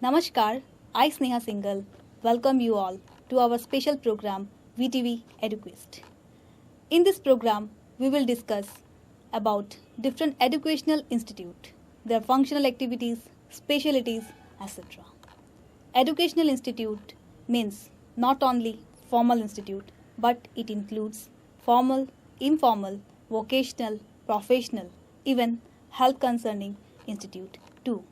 Namaskar, I Sneha Singhal welcome you all to our special program VTV EduQuest. In this program, we will discuss about different educational institute, their functional activities, specialities, etc. Educational institute means not only formal institute, but it includes formal, informal, vocational, professional, even health concerning institute too.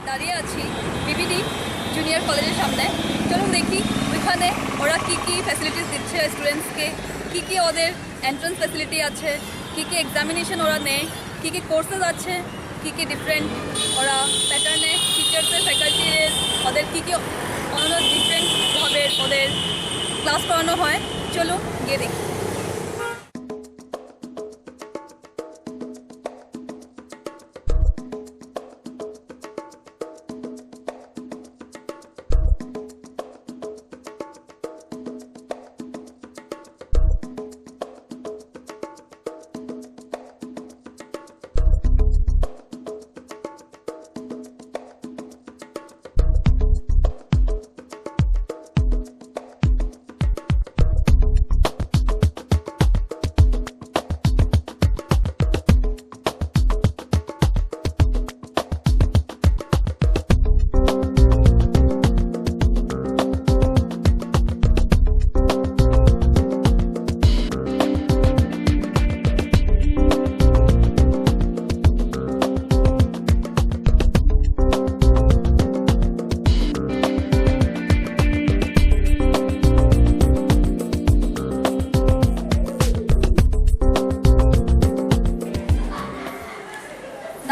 দাঁড়িয়ে আছি বিবিডি junior কলেজের সামনে। চলুন দেখি ওইখানে ওরা কী কী facilities দিচ্ছে স্টুডেন্টসকে, কী কী ওদের এন্ট্রান্স ফ্যাসিলিটি আছে, কী কী এক্সামিনেশন ওরা নেয়, কী কী কোর্সেস আছে, কী কী ডিফারেন্ট ওরা প্যাটার্নে টিচার্সের ফ্যাকাল্টির ওদের কী কী অন্য ডিফারেন্টভাবে ওদের ক্লাস করানো হয়। চলুন গিয়ে দেখি।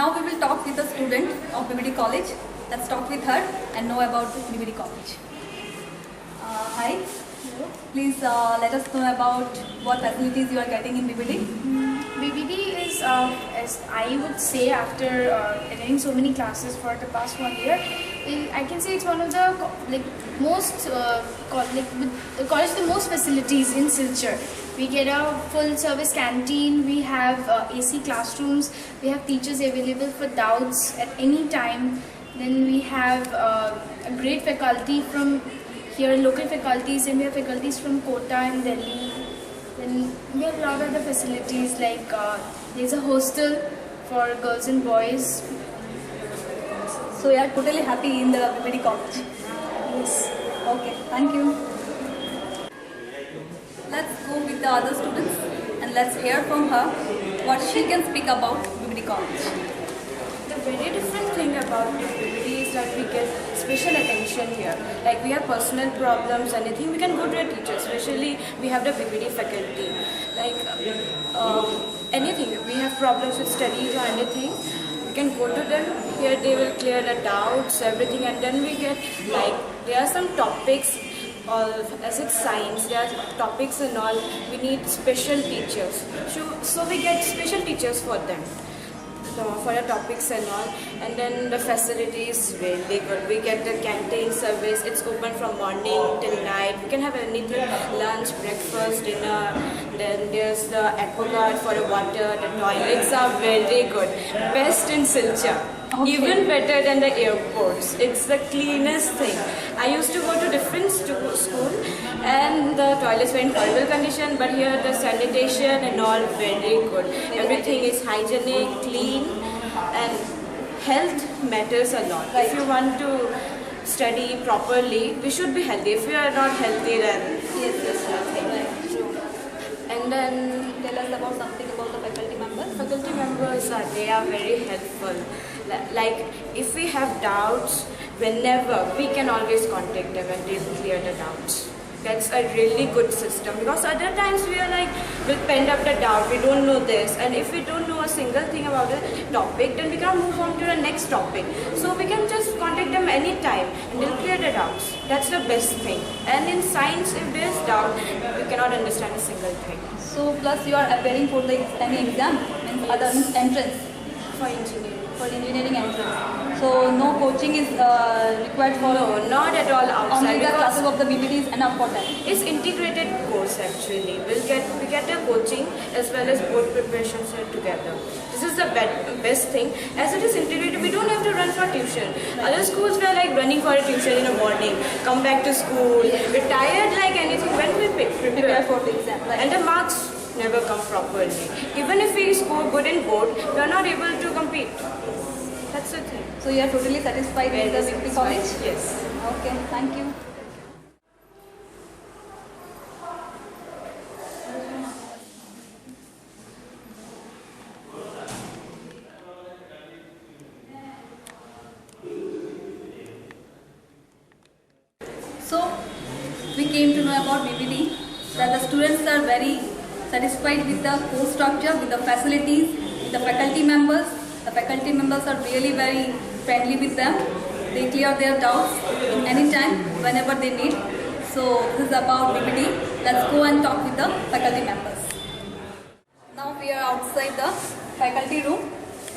Now we will talk with a student of BBD College. Let's talk with her and know about BBD College. Hi. Hello. Please let us know about what facilities you are getting in BBD. BBD is, as I would say, after attending so many classes for the past 1 year, I can say it's one of the most the college with the most facilities in Silchar. We get a full service canteen. We have AC classrooms. We have teachers available for doubts at any time. Then we have a great faculty from here, local faculties, and we have faculties from Kota and Delhi. Then we have a lot of other facilities like there's a hostel for girls and boys. So you are totally happy in the BBD College. Yes. Okay, thank you. Let's go with the other students and let's hear from her what she can speak about BBD College. The very different thing about BBD is that we get special attention here. Like we have personal problems, anything, we can go to a teacher. Especially we have the BBD faculty. Like anything, we have problems with studies or anything, we can go to them. Here they will clear the doubts, everything, and then we get like there are some topics. As it's science, there are topics and all. We need special teachers. So we get special teachers for them. For the topics and all, and then the facilities really good. We get the canteen service. It's open from morning till night. We can have anything: lunch, breakfast, dinner. Then there's the aquaguard for the water. The toilets are very good, best in Silchar. Okay. Even better than the airports. It's the cleanest thing. I used to go to different school and the toilets were in horrible condition, but here the sanitation and all very good. Everything is hygienic, clean, and health matters a lot. Right. If you want to study properly, we should be healthy. If we are not healthy, then nothing. And then Tell us about something about the faculty members. faculty members they are very helpful. Like if we have doubts, whenever we can always contact them and they will clear the doubts. That's a really good system, because other times we are like, we'll pend up the doubt, we don't know this, and if we don't know a single thing about the topic, then we can't move on to the next topic. So we can just contact them anytime and they'll clear the doubts. That's the best thing. And in science, if there's doubt, we cannot understand a single thing. So plus you are appearing for the any exam, means other means entrance. For engineering. For engineering entrance. So no coaching is required for No, not at all outside. only the because classes of the BBD is enough for that. it's integrated course. actually. We get a coaching as well as board preparations here together. This is the best thing. As it is integrated, we don't have to run for tuition. Other schools were like running for a tuition in the morning, come back to school, we're tired like anything when we prepare for the exam. Right. and the marks never come properly. Even if we score good in board, we are not able to compete. That's the thing. So you are totally satisfied with the BBD college? Yes. Okay, thank you. So we came to know about BBD that the students are very satisfied with the course structure, with the facilities, with the faculty members. The faculty members are really very friendly with them. They clear their doubts in any time, whenever they need. So this is about BBD. Let's go and talk with the faculty members. Now we are outside the faculty room.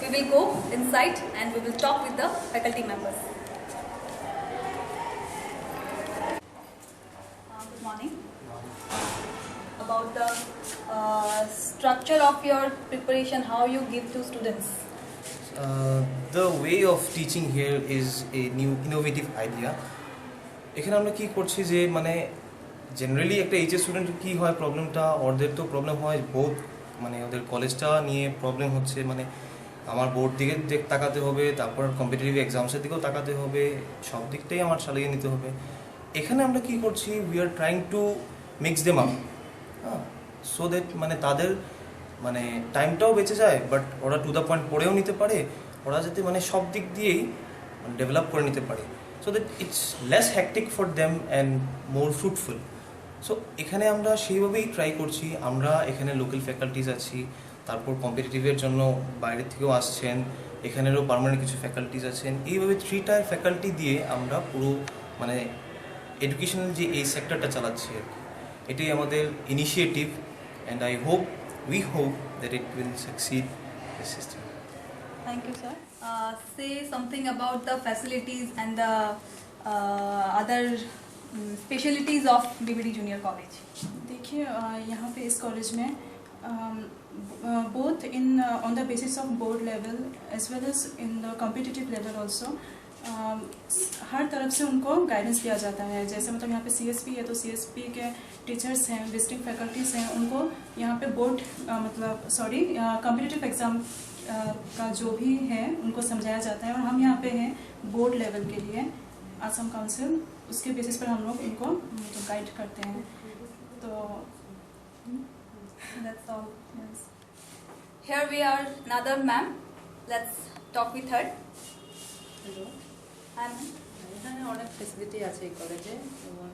We will go inside and we will talk with the faculty members. Good morning. About the structure of your preparation, how you give to students. The way of teaching here is a new innovative idea. এখানে আমরা কি করছি যে মানে generally একটা HS স্টুডেন্টের কি হয় প্রবলেমটা, ওদের তো প্রবলেম হয় বহুত, মানে ওদের কলেজটা নিয়ে প্রবলেম হচ্ছে, মানে আমার বোর্ড দিকে তাকাতে হবে, তারপর কম্পিটিটিভ এক্সামসের দিকেও তাকাতে হবে, সব দিকটাই আমার চালিয়ে নিতে হবে। এখানে আমরা কি করছি, we are trying to mix them up, so that মানে তাদের মানে টাইমটাও বেঁচে যায়, বাট ওরা টু দ্য পয়েন্ট পড়েও নিতে পারে, ওরা যাতে মানে সব দিক দিয়েই ডেভেলপ করে নিতে পারে, so that it's less hectic for them and more fruitful. So এখানে আমরা সেইভাবেই ট্রাই করছি। আমরা এখানে লোকাল ফ্যাকাল্টিজ আছি, তারপর কম্পিটিটিভের জন্য বাইরের থেকেও আসছেন, এখানেরও পার্মানেন্ট কিছু ফ্যাকাল্টিজ আছেন। এইভাবে 3 টায়ার ফ্যাকাল্টি দিয়ে আমরা পুরো মানে এডুকেশনাল যে এই সেক্টরটা চালাচ্ছি আর কি, এটাই আমাদের initiative, and we hope that it will succeed the system. Thank you, sir. Say something about the facilities and the other specialties of BBD Junior College. देखिए यहाँ पे इस कॉलेज में both in on the basis of board level as well as in the competitive level also हर तरफ से उनको guidance दिया जाता है। जैसे मतलब यहाँ पे CSP है तो CSP के टीचर्स हैं, विजिटिंग फैकल्टीज हैं, उनको यहाँ पे बोर्ड मतलब कॉम्पिटिटिव एग्ज़ाम का जो भी है उनको समझाया जाता है। और हम यहाँ पे हैं बोर्ड लेवल के लिए, आसाम काउंसिल, उसके बेसिस पर हम लोग इनको गाइड करते हैं। तो That's all. Yes. Here we are, another ma'am. Let's talk with her. Hello, Ma'am. এখানে অনেক ফেসিলিটি আছে এই কলেজে, এবং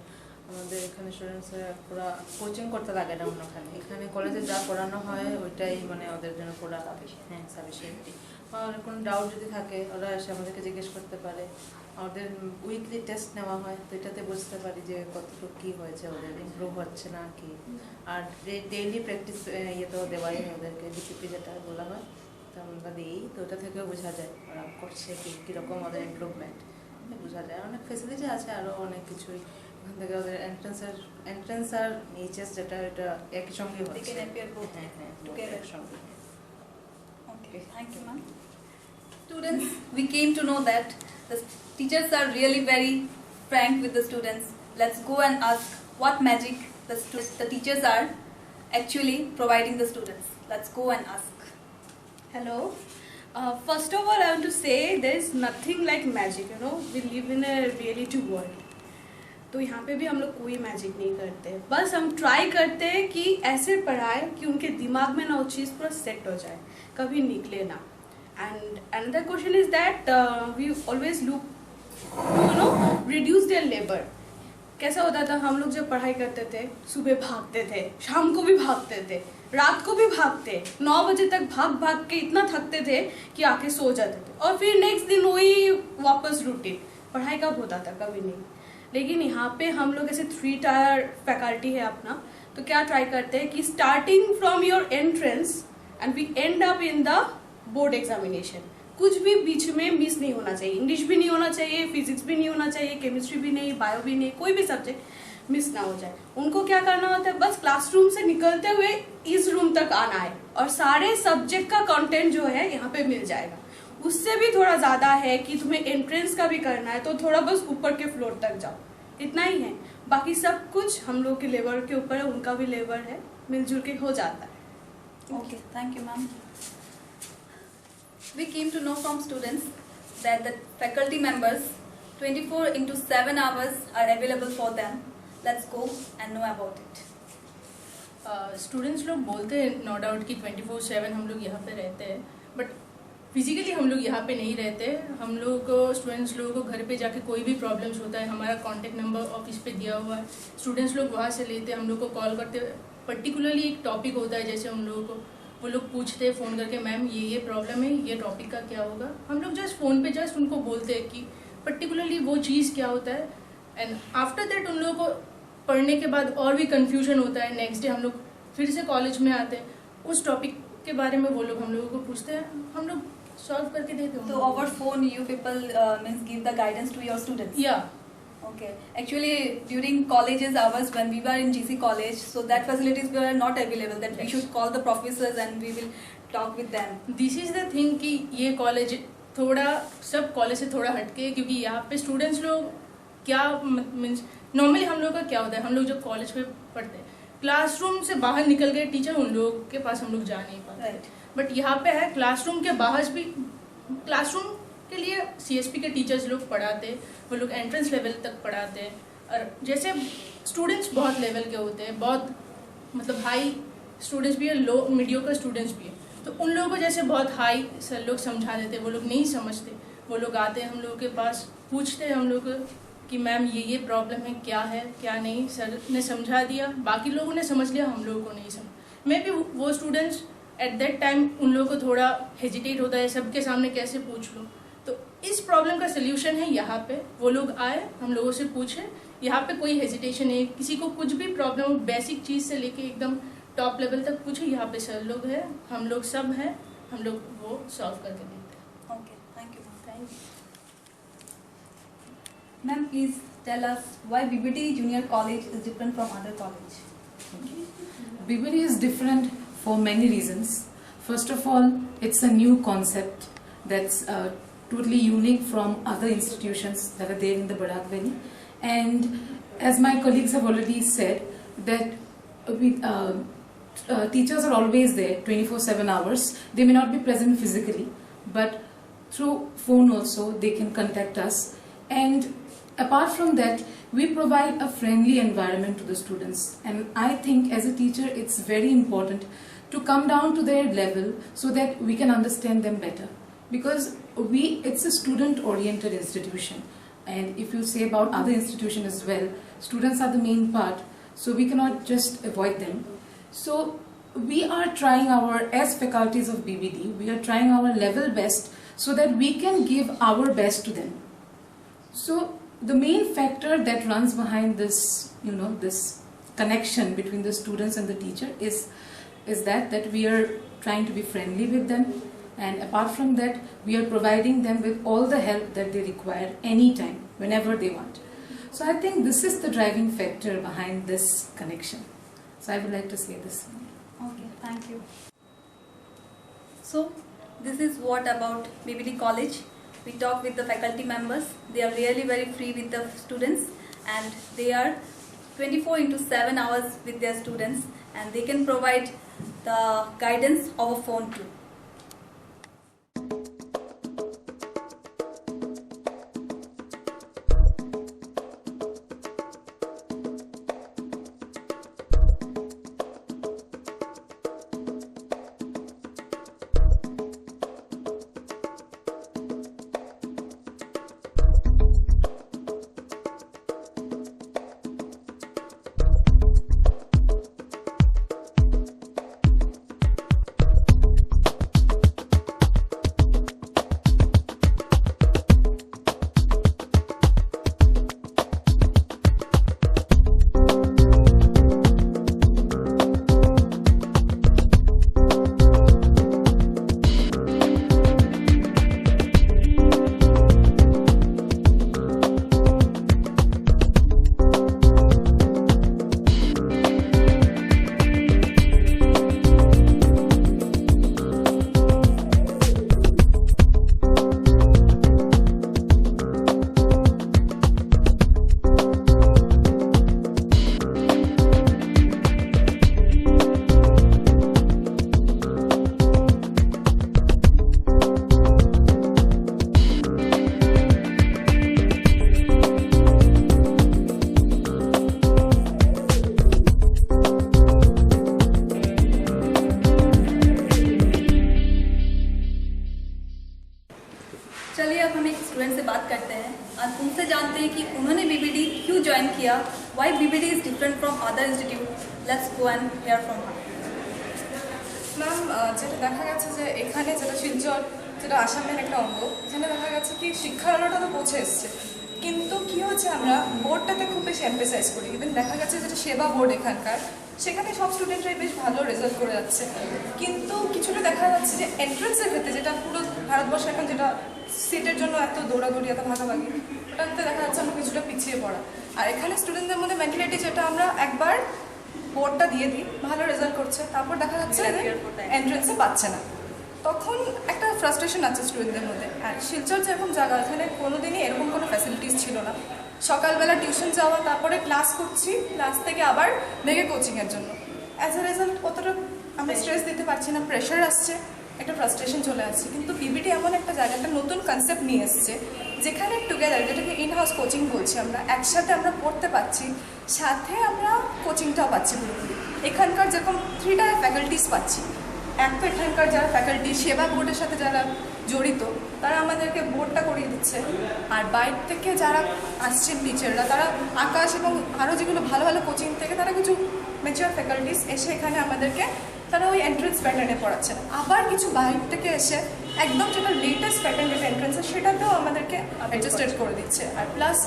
আমাদের এখানে স্টুডেন্টসরা পুরো কোচিং করতে লাগে না অন্যখানে। এখানে কলেজে যা পড়ানো হয় ওইটাই মানে ওদের জন্য পুরো সাফিসিয়েন্টি। আর কোনো ডাউট যদি থাকে ওরা এসে আমাদেরকে জিজ্ঞেস করতে পারে। ওদের উইকলি টেস্ট নেওয়া হয়, তো এটাতে বুঝতে পারি যে কতটুকু কী হয়েছে, ওদের ইমপ্রুভ হচ্ছে না কি। আর ডেইলি প্র্যাকটিস ইয়েতেও দেওয়াই হয় ওদেরকে, ডিসিপি যেটা বলা হয়, তো আমরা দিই, তো ওটা থেকেও বোঝা যায় ওরা করছে কীরকম ওদের ইমপ্রুভমেন্ট বোঝা যায়। অনেক ফেসিলিটি আছে, আরও অনেক কিছুই এখান থেকে ওদের এন্ট্রান্স আর এইচএস যেটা এটা একই সঙ্গে হচ্ছে। হ্যাঁ, একসঙ্গে। Okay, thank you, ma'am. Students, we came to know that the teachers are really very frank with the students. Let's go and ask what magic the teachers are actually providing the students. Let's go and ask. Hello. First of all, I want to say there is nothing like magic. You know, we live in a reality world. तो यहाँ पे भी हम लोग कोई magic नहीं करते, बस हम ट्राई करते हैं कि ऐसे पढ़ाए कि उनके दिमाग में ना वो चीज़ पूरा सेट हो जाए, कभी निकले ना। And another question is that we always look you know reduce their labour. कैसा होता था, हम लोग जब पढ़ाई करते थे सुबह भागते थे, शाम को भी भागते थे, रात को भी भागते, 9 बजे तक भाग भाग के इतना थकते थे कि आके सो जाते थे, और फिर नेक्स्ट दिन वही वापस रूटीन। पढ़ाई कब होता था, कभी नहीं। लेकिन यहाँ पे हम लोग ऐसे 3 टायर फैकल्टी है अपना, तो क्या ट्राई करते हैं कि starting from your entrance and we end up in the board examination, कुछ भी बीच में मिस नहीं होना चाहिए। इंग्लिश भी नहीं होना चाहिए, फिजिक्स भी नहीं होना चाहिए, केमिस्ट्री भी नहीं, बायो भी नहीं, कोई भी सब्जेक्ट मिस ना हो जाए। उनको क्या करना होता है, बस क्लासरूम से निकलते हुए इस रूम तक आना है और सारे सब्जेक्ट का कंटेंट जो है यहाँ पे मिल जाएगा। उससे भी थोड़ा ज़्यादा है कि तुम्हें एंट्रेंस का भी करना है तो थोड़ा बस ऊपर के फ्लोर तक जाओ, इतना ही है। बाकी सब कुछ हम लोग के लेवल के ऊपर है, उनका भी लेवल है, मिलजुल के हो जाता है। Okay, thank you, ma'am. We came to know from students that the faculty members 24/7 hours are available for them. Let's go and know about it. Students लोग बोलते हैं नो डाउट कि 24/7 हम लोग यहाँ पे रहते हैं, बट फिजिकली हम लोग यहाँ पे नहीं रहते। हम लोग को स्टूडेंट्स लोगों को घर पे जाके कोई भी प्रॉब्लम्स होता है, हमारा कांटेक्ट नंबर ऑफिस पे दिया हुआ है, स्टूडेंट्स लोग वहाँ से लेते हैं, हम लोग को कॉल करते। पर्टिकुलरली एक टॉपिक होता है, जैसे उन लोगों को वो लोग पूछते हैं फ़ोन करके, मैम ये प्रॉब्लम है, ये टॉपिक का क्या होगा। हम लोग जस्ट फ़ोन पे जस्ट उनको बोलते हैं कि पर्टिकुलरली वो चीज़ क्या होता है। एंड आफ्टर दैट उन लोगों को पढ़ने के बाद और भी कन्फ्यूजन होता है। नेक्स्ट डे हम लोग फिर से कॉलेज में आते हैं, उस टॉपिक के बारे में वो लोग हम लोगों को पूछते हैं, हम लोग सॉल्व करके देते हैं। So over phone, you people means give the guidance to your students. Yeah. Okay. Actually, during colleges hours when we were in GC college, so that facilities were not available. That we Yes. should call the professors and we will talk with them. This is the thing कि ये college थोड़ा सब college से थोड़ा हटके है, क्योंकि यहाँ पे स्टूडेंट्स लोग क्या मीन्स नॉर्मली हम लोग का क्या होता है, हम लोग जब कॉलेज में पढ़ते हैं क्लासरूम से बाहर निकल गए टीचर, उन लोगों के पास हम लोग जा नहीं पाते। Right. बट यहाँ पे है क्लासरूम के बाहर भी, क्लासरूम के लिए CSP के टीचर्स लोग पढ़ाते, वो लोग एंट्रेंस लेवल तक पढ़ाते हैं। और जैसे स्टूडेंट्स बहुत लेवल के होते हैं, बहुत मतलब हाई स्टूडेंट्स भी है, लो मीडियोकर स्टूडेंट्स भी है, तो उन लोगों को जैसे बहुत हाई सर लोग समझा देते, वो लोग नहीं समझते, वो लोग आते हैं हम लोगों के पास, पूछते हैं हम लोग कि मैम ये प्रॉब्लम है, क्या है क्या नहीं। सर ने समझा दिया, बाकी लोगों ने समझ लिया, हम लोगों को नहीं समझ। मे बी वो स्टूडेंट्स एट दैट टाइम उन लोगों को थोड़ा हेजिटेट होता है, सबके सामने कैसे पूछ लो। तो इस प्रॉब्लम का सोल्यूशन है यहाँ पे, वो लोग आए हम लोगों से पूछे, यहाँ पे कोई हेजिटेशन नहीं, किसी को कुछ भी प्रॉब्लम बेसिक चीज़ से लेके एकदम टॉप लेवल तक पूछे, यहाँ पे सर लोग हैं, हम लोग सब हैं, हम लोग वो सॉल्व करके देते हैं। Okay. Thank you. Thank you. Ma'am, please tell us why BBD Junior College is different from other college. BBD is different for many reasons. First of all, it's a new concept that's totally unique from other institutions that are there in the Barak Valley. And as my colleagues have already said, that teachers are always there 24/7 hours. They may not be present physically, but through phone also they can contact us. And apart from that, we provide a friendly environment to the students, and I think as a teacher it's very important to come down to their level so that we can understand them better, because it's a student oriented institution, and if you say about other institutions as well, students are the main part, so we cannot just avoid them. So we are trying as faculties of BBD, we are trying our level best so that we can give our best to them. So the main factor that runs behind this, this connection between the students and the teacher is that we are trying to be friendly with them, and apart from that, we are providing them with all the help that they require anytime, whenever they want. So I think this is the driving factor behind this connection. So I would like to say this. Okay, thank you. So, this is what about BBD College. We talk with the faculty members. They are really very free with the students, and they are 24/7 hours with their students, and they can provide the guidance over phone too. Zakia why BBD is different from other institutes. Let's go and hear from her. Ma'am যেটা দেখা গেছে যে এখানে যেটা শিলচর যেটা আসামের একটা অঙ্গ, এখানে দেখা গেছে কি শিক্ষার আলোটা তো পৌঁছে এসছে, কিন্তু কি হচ্ছে আমরা বোর্ডটাতে খুব বেশি এমফেসাইজ করি। ইভেন দেখা গেছে যেটা সেবা বোর্ড এখানকার, সেখানে সব স্টুডেন্টরাই বেশ ভালো রেজাল্ট করে যাচ্ছে, কিন্তু কিছুটা দেখা যাচ্ছে যে এন্ট্রান্সের ক্ষেত্রে যেটা পুরো ভারতবর্ষে এখন যেটা সিটের জন্য এত দৌড়াদৌড়ি এত ভাগাভাগি, ওটাতে দেখা যাচ্ছে আমরা কিছুটা পিছিয়ে পড়া। আর এখানে স্টুডেন্টদের মধ্যে মেন্টালিটি যেটা আমরা একবার বোর্ডটা দিয়ে দিই, ভালো রেজাল্ট করছে, তারপর দেখা যাচ্ছে এন্ট্রান্সে পাচ্ছে না, তখন একটা ফ্রাস্ট্রেশন আছে স্টুডেন্টদের মধ্যে। আর শিলচর যেরকম জায়গা, এখানে কোনোদিনই এরকম কোনো ফ্যাসিলিটিস ছিল না। সকালবেলা টিউশন যাওয়া, তারপরে ক্লাস করছি, ক্লাস থেকে আবার বেগে কোচিংয়ের জন্য। অ্যাজ এ রেজাল্ট কতটা আমরা স্ট্রেস দিতে পারছি না, প্রেশার আসছে, একটা ফ্রাস্ট্রেশন চলে আসছে। কিন্তু বিবিডি এমন একটা জায়গা, একটা নতুন কনসেপ্ট নিয়ে এসছে, যেখানে টুগেদার, যেটাকে ইন হাউস কোচিং বলছি আমরা, একসাথে আমরা পড়তে পারছি, সাথে আমরা কোচিংটাও পাচ্ছি পুরোপুরি। এখানকার যেরকম 3টা ফ্যাকাল্টিস পাচ্ছি, এক তো এখানকার যারা ফ্যাকাল্টি সেবা বোর্ডের সাথে যারা জড়িত, তারা আমাদেরকে বোর্ডটা করিয়ে দিচ্ছে, আর বাইরে থেকে যারা আসছেন টিচাররা, তারা আকাশ এবং আরও যেগুলো ভালো ভালো কোচিং থেকে তারা কিছু ম্যাচিওর ফ্যাকাল্টিস এসে এখানে আমাদেরকে তারা ওই এন্ট্রেন্স প্যাটার্নে পড়াচ্ছে না, আবার কিছু বাইরে থেকে এসে একদম যেটা লেটেস্ট প্যাটার্ন যেটা এন্ট্রেন্সের, সেটাতেও আমাদেরকে অ্যাডজাস্টেড করে দিচ্ছে। আর প্লাস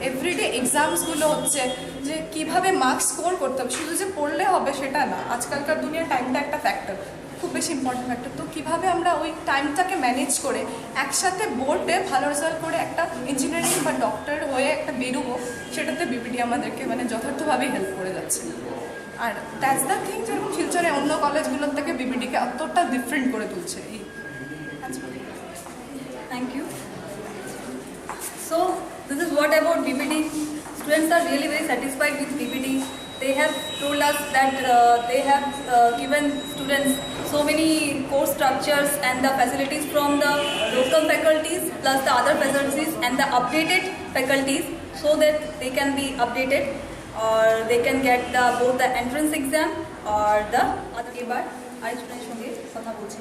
এভরিডে এক্সামসগুলো হচ্ছে যে কীভাবে মার্কস স্কোর করতে হবে, শুধু যে পড়লে হবে সেটা না, আজকালকার দুনিয়ার টাইমটা একটা ফ্যাক্টর, খুব বেশি ইম্পর্টেন্ট ফ্যাক্টর। তো কীভাবে আমরা ওই টাইমটাকে ম্যানেজ করে একসাথে বোর্ডে ভালো রেজাল্ট করে একটা ইঞ্জিনিয়ারিং বা ডক্টর হয়ে একটা বেরোবো, সেটাতে বিবিডি আমাদেরকে মানে যথার্থভাবেই হেল্প করে যাচ্ছে। আর দ্যাটস দ্য থিং, যেরকম শিলচরে অন্য কলেজগুলোর থেকে বিবিডিকে অতটা ডিফারেন্ট করে তুলছে। Thank you. So this is what about BBD. Students are really very satisfied with BBD. They have told us that they have given students so many course structures and the facilities from the local faculties plus the other facilities and the updated faculties, so that they can be updated or they can get both the entrance exam or the other. এবার আরেক স্টুডেন্টের সঙ্গে কথা বলছি।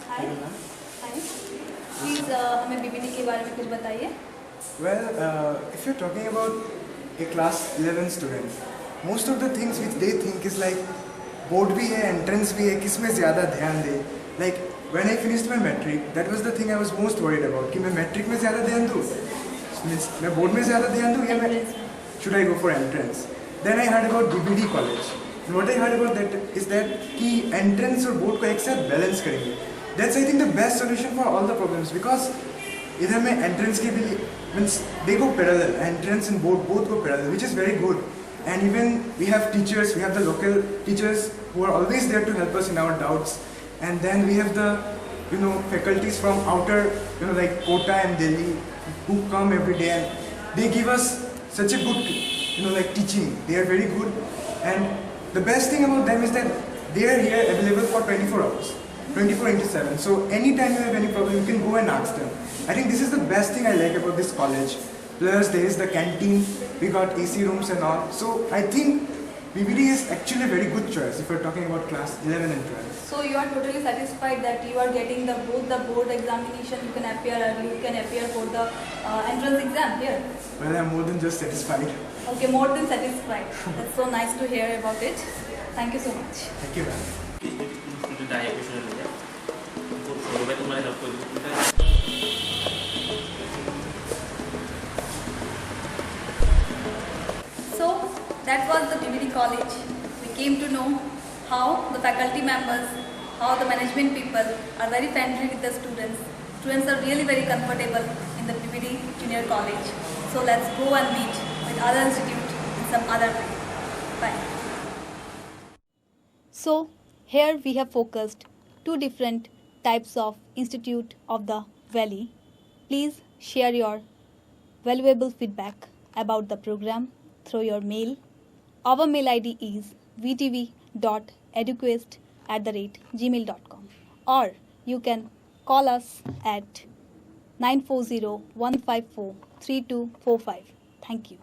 हाय हाय, please हमें BBD के बारे में कुछ बताइए। Well, if you're talking about a class 11 student, most of the things which they think is like board भी है, entrance भी है, किस में ज़्यादा ध्यान दे। Like when I finished my metric, that was the thing I was most worried about कि मैं metric में ज़्यादा ध्यान दूँ, means मैं board में ज़्यादा ध्यान दूँ या मैं should I go for entrance? Then I heard about BBD college. And what I heard about that is that कि entrance और board को एक साथ balance करेंगे। That's I think the best solution for all the problems, because इधर में entrance के भी means they go parallel, entrance and both go parallel, which is very good. And even we have teachers, we have the local teachers who are always there to help us in our doubts. And then we have the faculties from outer like Kota and Delhi who come every day and they give us such a good like teaching. They are very good, and the best thing about them is that they are here available for 24 hours. 24/7. So anytime you have any problem, you can go and ask them. I think this is the best thing I like about this college. Plus there is the canteen, we got AC rooms and all. So I think BBD is actually a very good choice if you're talking about class 11 and 12. So you are totally satisfied that you are getting both the board examination, you can appear early, you can appear for the entrance exam here. Well, I'm more than just satisfied. Okay, more than satisfied. That's so nice to hear about it. Thank you so much. Thank you, ma'am. So that was the BBD college. We came to know how the faculty members, how the management people are very friendly with the students. Students are really very comfortable in the BBD Junior College. So let's go and meet with other institute in some other way. Bye. So here we have focused 2 different types of Institute of the Valley. Please share your valuable feedback about the program through your mail. Our mail ID is vtv.eduquest@gmail.com, or you can call us at 940-154-3245. Thank you.